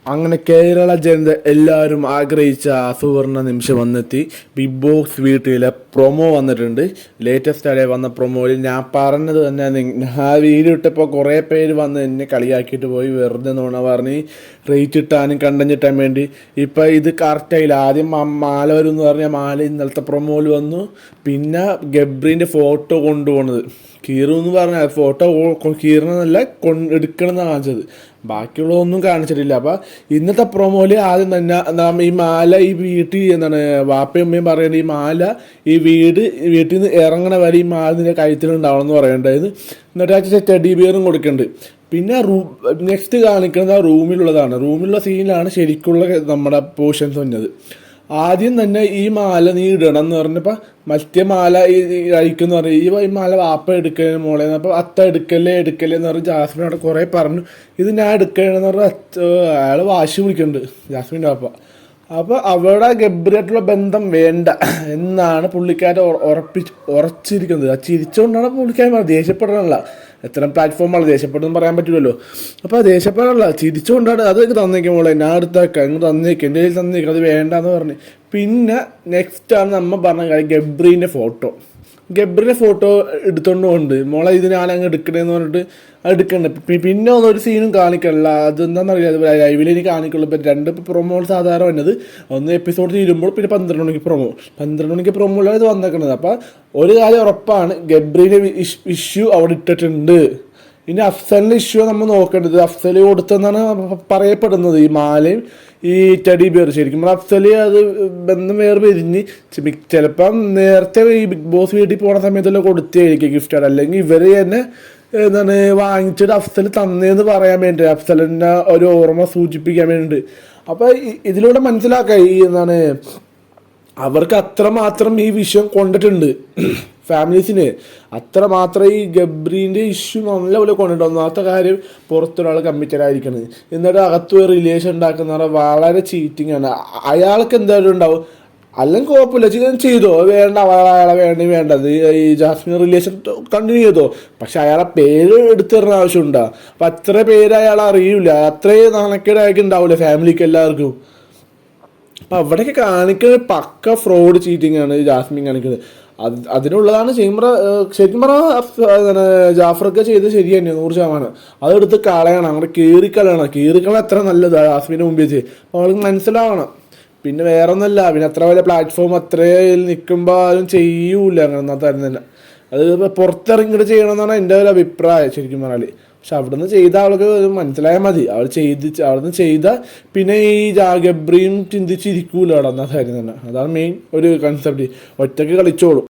അങ്ങനെ കേരള ജനത എല്ലാവരും ആഗ്രഹിച്ച ആ സുവർണ നിമിഷം വന്നെത്തി. ബിഗ് ബോസ് വീട്ടിലെ പ്രൊമോ വന്നിട്ടുണ്ട്. ലേറ്റസ്റ്റ് ആയി വന്ന പ്രൊമോയിൽ ഞാൻ പറഞ്ഞത് തന്നെ, ആ വീഡിയോ ഇട്ടപ്പോൾ കുറേ പേര് വന്ന് എന്നെ കളിയാക്കിയിട്ട് പോയി, വെറുതെ നോണ പറഞ്ഞ് റേറ്റ് ഇട്ടാനും കണ്ടന്റ് ഇട്ടാൻ വേണ്ടി. ഇപ്പം ഇത് കറക്റ്റായില്ല. ആദ്യം മാല വരും എന്ന് പറഞ്ഞാൽ മാല ഇന്നലത്തെ പ്രൊമോയിൽ വന്നു. പിന്നെ ഗബ്രീൻ്റെ ഫോട്ടോ കൊണ്ടുപോകുന്നത്, കീറു എന്ന് പറഞ്ഞാൽ ഫോട്ടോ കീറണമെന്നല്ല എടുക്കണമെന്നാണ് കാണിച്ചത്, ബാക്കിയുള്ളതൊന്നും കാണിച്ചിട്ടില്ല. അപ്പം ഇന്നത്തെ പ്രൊമോയിൽ ആദ്യം തന്നെ ഈ മാല ഈ വീട്ടിൽ എന്താണ് വാപ്പയും അമ്മയും പറയുന്നത്, ഈ മാല ഈ വീട്ടിൽ നിന്ന് ഇറങ്ങണ വരെ ഈ മാല നിന്റെ കഴുത്തിലുണ്ടാവണം എന്ന് പറയേണ്ടത്. എന്നിട്ട് ടെഡി ബിയറും കൊടുക്കുന്നുണ്ട്. പിന്നെ നെക്സ്റ്റ് കാണിക്കുന്നത് ആ റൂമിലുള്ളതാണ്. റൂമിലുള്ള സീനിലാണ് ശരിക്കുള്ള നമ്മുടെ പോർഷൻസ് വന്നത്. ആദ്യം തന്നെ ഈ മാല നീ ഇടണം എന്ന് പറഞ്ഞപ്പോൾ മറ്റേ മാല ഈ അഴിക്കെന്ന് പറഞ്ഞു, ഈ മാല വാപ്പ എടുക്കണേ മോളെ. അപ്പോൾ അത്ത എടുക്കല്ലേ എന്ന് പറഞ്ഞ് ജാസ്മിൻ അവിടെ കുറേ പറഞ്ഞു, ഇത് ഞാൻ എടുക്കണമെന്ന് പറഞ്ഞാൽ അയാൾ വാശി പിടിക്കുന്നുണ്ട് ജാസ്മിൻ്റെ വാപ്പ. അപ്പോൾ അവിടെ ഗബ്രിയായിട്ടുള്ള ബന്ധം വേണ്ട എന്നാണ് പുള്ളിക്കാരൻ ഉറച്ചിരിക്കുന്നത്. ആ ചിരിച്ചുകൊണ്ടാണ് പുള്ളിക്കാരൻ ദേഷ്യപ്പെടാനുള്ള. എത്ര പ്ലാറ്റ്ഫോമാണ് ദേഷ്യപ്പെട്ടെന്ന് പറയാൻ പറ്റില്ലല്ലോ. അപ്പോൾ ദേഷ്യപ്പെടാനുള്ള ചിരിച്ചുകൊണ്ടാണ് അത് തന്നേക്കും മോളെ, ഞാൻ എടുത്തേക്കാം, ഇങ്ങ് തന്നേക്കും, എൻ്റെ കയ്യിൽ തന്നേക്കും, അത് വേണ്ടെന്ന് പറഞ്ഞ്. പിന്നെ നെക്സ്റ്റാണ് നമ്മൾ പറഞ്ഞ കാര്യം, ഗബ്രീൻ്റെ ഫോട്ടോ എടുത്തോണ്ട് കൊണ്ട് മോളെ ഇത് ഞാൻ അങ്ങ് എടുക്കണേന്ന് പറഞ്ഞിട്ട് എടുക്കണ്ട. പിന്നെ ഒന്നും ഒരു സീനും കാണിക്കണില്ല. അതെന്താണെന്നറിയാം, ലൈവിലേക്ക് കാണിക്കുള്ളൂ. ഇപ്പം രണ്ട് പ്രൊമോ സാധാരണ വന്നത്, ഒന്ന് എപ്പിസോഡ് തീരുമ്പോൾ പിന്നെ 12 മണിക്ക് പ്രൊമോയിലാണ് ഇത് വന്നേക്കുന്നത്. അപ്പം ഒരു കാര്യം ഉറപ്പാണ്, ഗബ്രീൻ്റെ ഇഷ്യൂ അവിടെ ഇട്ടിട്ടുണ്ട്. ഇനി അഫ്സലിൻ്റെ ഇഷ്യൂ നമ്മൾ നോക്കേണ്ടത്, അഫ്സൽ കൊടുത്തെന്നാണ് പറയപ്പെടുന്നത് ഈ മാലയും ഈ ടെഡി ബിയർ. ശരിക്കും അഫ്സല് അത് ബന്ധം വേറെ പിരിഞ്ഞ് ചിലപ്പം നേരത്തെ ഈ ബിഗ് ബോസ് വീട്ടിൽ പോണ സമയത്തെല്ലാം കൊടുത്തായിരിക്കും ഗിഫ്റ്റാണ്, അല്ലെങ്കിൽ ഇവർ തന്നെ എന്താണ് വാങ്ങിച്ചിട്ട് അഫ്സൽ തന്നേന്ന് പറയാൻ വേണ്ടി, അഫ്സലിൻ്റെ ഒരു ഓർമ്മ സൂചിപ്പിക്കാൻ വേണ്ടിയിട്ട്. അപ്പോൾ ഇതിലൂടെ മനസ്സിലാക്കാം ഈ എന്താണ് അവർക്ക് അത്രമാത്രം ഈ വിഷയം കൊണ്ടിട്ടുണ്ട് ഫാമിലീസിന്, അത്രമാത്രം ഈ ഗബ്രീൻ്റെ ഇഷ്യൂ നല്ലപോലെ കൊണ്ടിട്ടുണ്ട്. ഒന്നാമത്തെ കാര്യം, പുറത്തൊരാൾ കമ്മിറ്റഡ് ആയിരിക്കുന്നത്, എന്നിട്ട് അകത്ത് റിലേഷൻ ഉണ്ടാക്കുന്ന വളരെ ചീറ്റിംഗ് ആണ്. അയാൾക്ക് എന്തായാലും ഉണ്ടാവും, അല്ലെങ്കിൽ കുഴപ്പമില്ല ചെയ്തോ, വേണ്ട അയാളെ വേണ്ടത് ഈ ജാസ്മിൻ റിലേഷൻ കണ്ടിന്യൂ ചെയ്തോ, പക്ഷെ അയാളെ പേര് എടുത്തു തരുന്ന ആവശ്യമുണ്ടോ? അപ്പം അത്ര പേര് അയാൾ അറിയില്ല, അത്രയും നാണക്കേടായിട്ട് ഉണ്ടാവില്ല ഫാമിലിക്ക് എല്ലാവർക്കും. അപ്പം അവിടെയൊക്കെ കാണിക്കുന്നത് പക്ക ഫ്രോഡ് ചീറ്റിംഗ് ആണ് ജാസ്മിൻ കാണിക്കുന്നത്. അതിനുള്ളതാണ് ശരിക്കും പറഞ്ഞാൽ ജാഫറൊക്കെ ചെയ്ത് ശരി തന്നെ 100%. അതെടുത്ത് കളയണം, അങ്ങനെ കീറിക്കളയണം എത്ര നല്ലതാണ് ജാസ്മിൻ്റെ മുമ്പിൽ വെച്ച്. അപ്പോൾ അവൾക്ക് മനസ്സിലാവണം. പിന്നെ വേറെ ഒന്നല്ല, പിന്നെ അത്ര വലിയ പ്ലാറ്റ്ഫോം അത്രയിൽ നിൽക്കുമ്പോൾ ആരും ചെയ്യൂല അങ്ങനെ തരുന്നില്ല. അത് പുറത്തിറങ്ങിയിട്ട് ചെയ്യണമെന്നാണ് എൻ്റെ ഒരു അഭിപ്രായം ശരിക്കും പറഞ്ഞാൽ. പക്ഷെ അവിടുന്ന് ചെയ്ത അവൾക്ക് മനസ്സിലായാൽ മതി, അവിടുന്ന് ചെയ്ത പിന്നെ ഈ ഗബ്രിയും ചിന്തിച്ചിരിക്കൂല അവിടെ, എന്നാ കാര്യം തന്നെ. അതാണ് മെയിൻ ഒരു കൺസെപ്റ്റ്. ഒറ്റയ്ക്ക് കളിച്ചോളൂ.